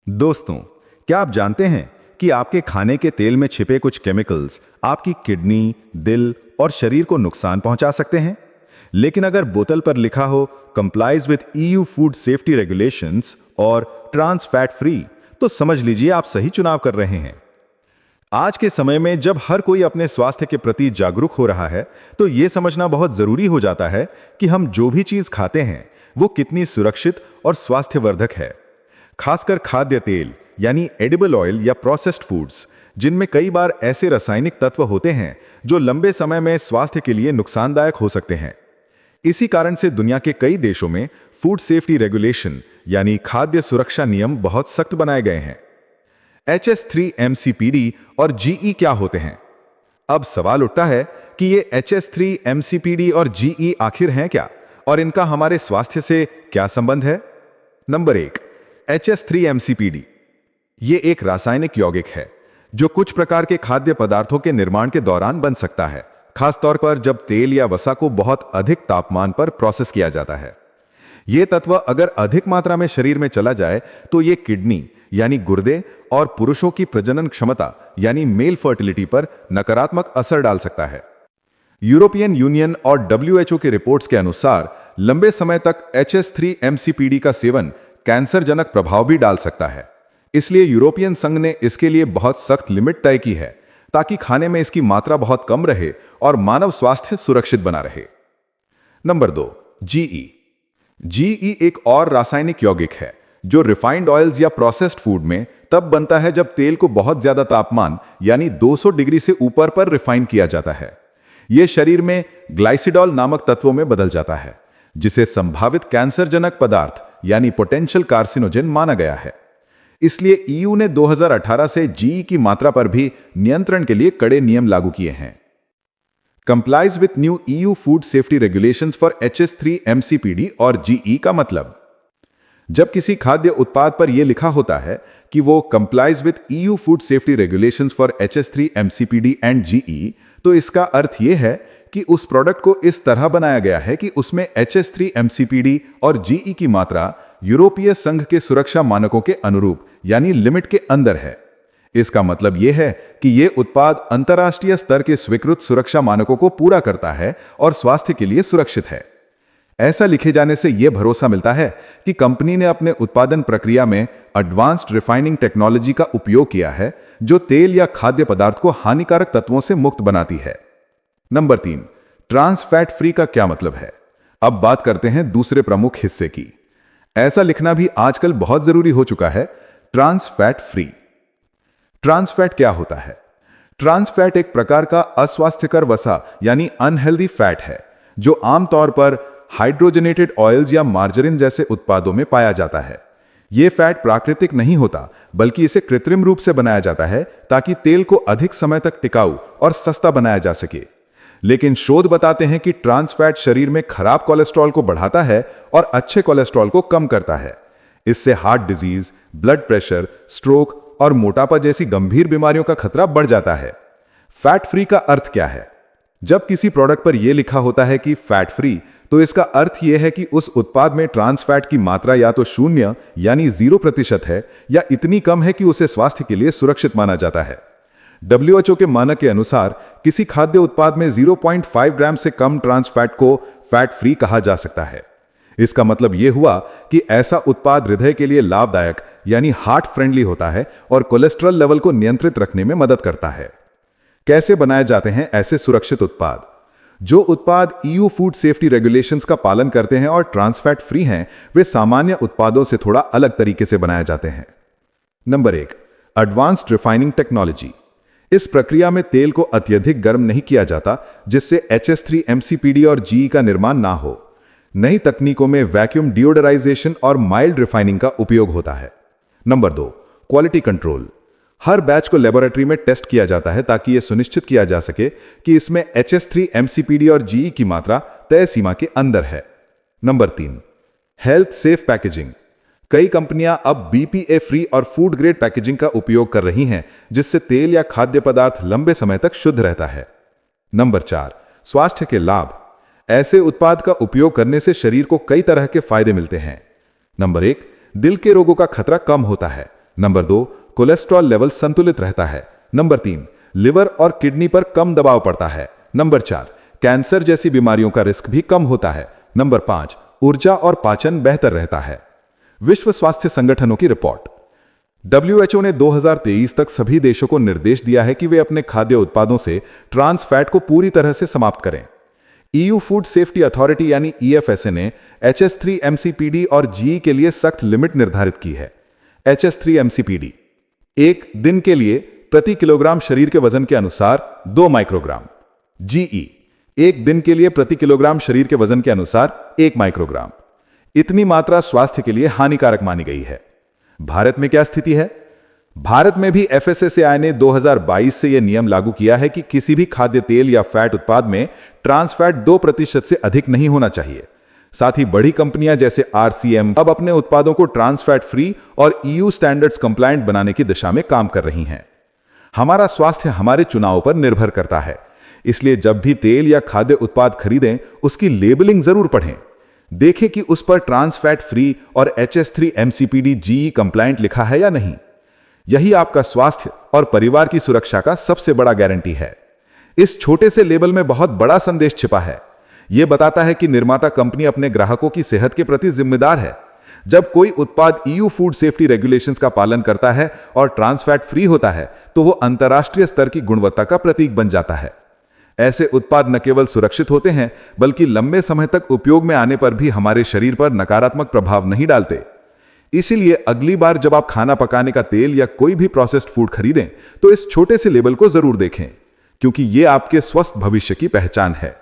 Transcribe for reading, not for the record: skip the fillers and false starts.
दोस्तों, क्या आप जानते हैं कि आपके खाने के तेल में छिपे कुछ केमिकल्स आपकी किडनी, दिल और शरीर को नुकसान पहुंचा सकते हैं? लेकिन अगर बोतल पर लिखा हो complies with EU food safety regulations और ट्रांस फैट फ्री, तो समझ लीजिए आप सही चुनाव कर रहे हैं। आज के समय में जब हर कोई अपने स्वास्थ्य के प्रति जागरूक हो रहा है, तो यह समझना बहुत जरूरी हो जाता है कि हम जो भी चीज खाते हैं वो कितनी सुरक्षित और स्वास्थ्यवर्धक है। खासकर खाद्य तेल यानी एडिबल ऑयल या प्रोसेस्ड फूड्स, जिनमें कई बार ऐसे रासायनिक तत्व होते हैं जो लंबे समय में स्वास्थ्य के लिए नुकसानदायक हो सकते हैं। इसी कारण से दुनिया के कई देशों में फूड सेफ्टी रेगुलेशन यानी खाद्य सुरक्षा नियम बहुत सख्त बनाए गए हैं। HS3 MCPD और GE क्या होते हैं? अब सवाल उठता है कि ये HS3 MCPD और GE आखिर हैं क्या और इनका हमारे स्वास्थ्य से क्या संबंध है? Number 1, HS3 MCPD। ये एक रासायनिक यौगिक है जो कुछ प्रकार के खाद्य पदार्थों के निर्माण के दौरान बन सकता है, खासतौर पर जब तेल या वसा को बहुत अधिक तापमान पर प्रोसेस किया जाता है। ये तत्व अगर अधिक मात्रा में शरीर में चला जाए तो ये किडनी यानी गुर्दे और पुरुषों की प्रजनन क्षमता यानी मेल फर्टिलिटी पर नकारात्मक असर डाल सकता है। यूरोपियन यूनियन और WHO के रिपोर्ट्स के अनुसार लंबे समय तक HS3 MCPD का सेवन कैंसरजनक प्रभाव भी डाल सकता है। इसलिए यूरोपियन संघ ने इसके लिए बहुत सख्त लिमिट तय की है ताकि खाने में इसकी मात्रा बहुत कम रहे और मानव स्वास्थ्य सुरक्षित बना रहे। Number 2, GE। GE एक और रासायनिक यौगिक है जो रिफाइंड ऑयल्स या प्रोसेस्ड फूड में तब बनता है जब तेल को बहुत ज्यादा तापमान यानी 200 डिग्री से ऊपर पर रिफाइन किया जाता है। यह शरीर में ग्लाइसिडॉल नामक तत्वों में बदल जाता है, जिसे संभावित कैंसरजनक पदार्थ यानी पोटेंशियल कार्सिनोजेन माना गया है। इसलिए EU ने 2018 से GE की मात्रा पर भी नियंत्रण के लिए कड़े नियम लागू किए हैं। Complies with new EU food safety regulations for HS3 MCPD और GE का मतलब, जब किसी खाद्य उत्पाद पर यह लिखा होता है कि वो complies with EU food safety regulations for HS3 MCPD and GE, तो इसका अर्थ यह है कि उस प्रोडक्ट को इस तरह बनाया गया है कि उसमें HS3 MCPD और GE की मात्रा यूरोपीय संघ के सुरक्षा मानकों के अनुरूप यानी लिमिट के अंदर है। इसका मतलब यह है कि यह उत्पाद अंतर्राष्ट्रीय स्तर के स्वीकृत सुरक्षा मानकों को पूरा करता है और स्वास्थ्य के लिए सुरक्षित है। ऐसा लिखे जाने से यह भरोसा मिलता है कि कंपनी ने अपने उत्पादन प्रक्रिया में एडवांस्ड रिफाइनिंग टेक्नोलॉजी का उपयोग किया है जो तेल या खाद्य पदार्थ को हानिकारक तत्वों से मुक्त बनाती है। नंबर 3, ट्रांस फैट फ्री का क्या मतलब है? अब बात करते हैं दूसरे प्रमुख हिस्से की। ऐसा लिखना भी आजकल बहुत जरूरी हो चुका है, trans fat free. Trans fat क्या होता है? ट्रांस फैट एक प्रकार का अस्वास्थ्यकर वसा यानी अनहेल्दी फैट है जो आमतौर पर हाइड्रोजनेटेड ऑयल्स या मार्जरीन जैसे उत्पादों में पाया जाता है। यह फैट प्राकृतिक नहीं होता, बल्कि इसे कृत्रिम रूप से बनाया जाता है ताकि तेल को अधिक समय तक टिकाऊ और सस्ता बनाया जा सके। लेकिन शोध बताते हैं कि ट्रांस फैट शरीर में खराब कोलेस्ट्रॉल को बढ़ाता है और अच्छे कोलेस्ट्रॉल को कम करता है। इससे heart disease, blood pressure, stroke और मोटापा जैसी गंभीर बीमारियों का खतरा बढ़ जाता है। फैट फ्री का अर्थ क्या है? जब किसी प्रोडक्ट पर यह लिखा होता है कि फैट फ्री, तो इसका अर्थ यह है कि उस उत्पाद में ट्रांस फैट की मात्रा या तो 0 यानी 0% है या इतनी कम है कि उसे स्वास्थ्य के लिए सुरक्षित माना जाता है। WHO के मानक के अनुसार किसी खाद्य उत्पाद में 0.5 ग्राम से कम ट्रांस फैट को फैट फ्री कहा जा सकता है। इसका मतलब यह हुआ कि ऐसा उत्पाद हृदय के लिए लाभदायक यानी हार्ट फ्रेंडली होता है और कोलेस्ट्रॉल लेवल को नियंत्रित रखने में मदद करता है। कैसे बनाए जाते हैं ऐसे सुरक्षित उत्पाद? जो उत्पाद EU फूड सेफ्टी रेगुलेशंस का पालन करते हैं और ट्रांस फैट फ्री हैं, वे सामान्य उत्पादों से थोड़ा अलग तरीके से बनाए जाते हैं। Number 1, advanced refining technology. इस प्रक्रिया में तेल को अत्यधिक गर्म नहीं किया जाता जिससे HS3 MCPD और GE का निर्माण ना हो। नई तकनीकों में वैक्यूम डिओडराइजेशन और माइल्ड रिफाइनिंग का उपयोग होता है। Number 2, quality control. हर बैच को लेबोरेटरी में टेस्ट किया जाता है ताकि यह सुनिश्चित किया जा सके कि इसमें HS3 MCPD और GE की मात्रा तय सीमा के अंदर है। Number 3, health safe packaging. कई कंपनियां अब BPA फ्री और फूड ग्रेड पैकेजिंग का उपयोग कर रही हैं, जिससे तेल या खाद्य पदार्थ लंबे समय तक शुद्ध रहता है। नंबर 4, स्वास्थ्य के लाभ। ऐसे उत्पाद का उपयोग करने से शरीर को कई तरह के फायदे मिलते हैं। नंबर 1, दिल के रोगों का खतरा कम होता है। नंबर 2, कोलेस्ट्रॉल लेवल संतुलित रहता है। नंबर 3, लिवर और किडनी पर कम दबाव पड़ता है। नंबर 4, कैंसर जैसी बीमारियों का रिस्क भी कम होता है। नंबर 5, ऊर्जा और पाचन बेहतर रहता है। विश्व स्वास्थ्य संगठनों की रिपोर्ट। WHO ने 2023 तक सभी देशों को निर्देश दिया है कि वे अपने खाद्य उत्पादों से ट्रांस फैट को पूरी तरह से समाप्त करें। EU फूड सेफ्टी अथॉरिटी यानी EFSA ने HS3 MCPD और GE के लिए सख्त लिमिट निर्धारित की है। HS3 MCPD, एक दिन के लिए प्रति किलोग्राम शरीर के वजन के अनुसार 2 माइक्रोग्राम। GE, एक दिन के लिए प्रति किलोग्राम शरीर के वजन के अनुसार 1 माइक्रोग्राम। इतनी मात्रा स्वास्थ्य के लिए हानिकारक मानी गई है। भारत में क्या स्थिति है? भारत में भी FSSAI ने 2022 से यह नियम लागू किया है कि किसी भी खाद्य तेल या फैट उत्पाद में ट्रांस फैट 2% से अधिक नहीं होना चाहिए। साथ ही बड़ी कंपनियां जैसे RCM अब अपने उत्पादों को ट्रांस फैट फ्री और EU स्टैंडर्ड्स कंप्लायंट बनाने की दिशा में काम कर रही हैं। हमारा स्वास्थ्य हमारे चुनाव पर निर्भर करता है, इसलिए जब भी तेल या खाद्य उत्पाद खरीदें उसकी लेबलिंग जरूर पढ़ें। देखें कि उस पर ट्रांस फैट फ्री और HS3 MCPD GE कंप्लायंट लिखा है या नहीं। यही आपका स्वास्थ्य और परिवार की सुरक्षा का सबसे बड़ा गारंटी है। इस छोटे से लेबल में बहुत बड़ा संदेश छिपा है। यह बताता है कि निर्माता कंपनी अपने ग्राहकों की सेहत के प्रति जिम्मेदार है। जब कोई उत्पाद EU फूड सेफ्टी रेगुलेशंस का पालन करता है और ट्रांस फैट फ्री होता है तो वो अंतर्राष्ट्रीय स्तर की गुणवत्ता का प्रतीक बन जाता है। ऐसे उत्पाद न केवल सुरक्षित होते हैं बल्कि लंबे समय तक उपयोग में आने पर भी हमारे शरीर पर नकारात्मक प्रभाव नहीं डालते। इसीलिए अगली बार जब आप खाना पकाने का तेल या कोई भी प्रोसेस्ड फूड खरीदें तो इस छोटे से लेबल को जरूर देखें, क्योंकि ये आपके स्वस्थ भविष्य की पहचान है।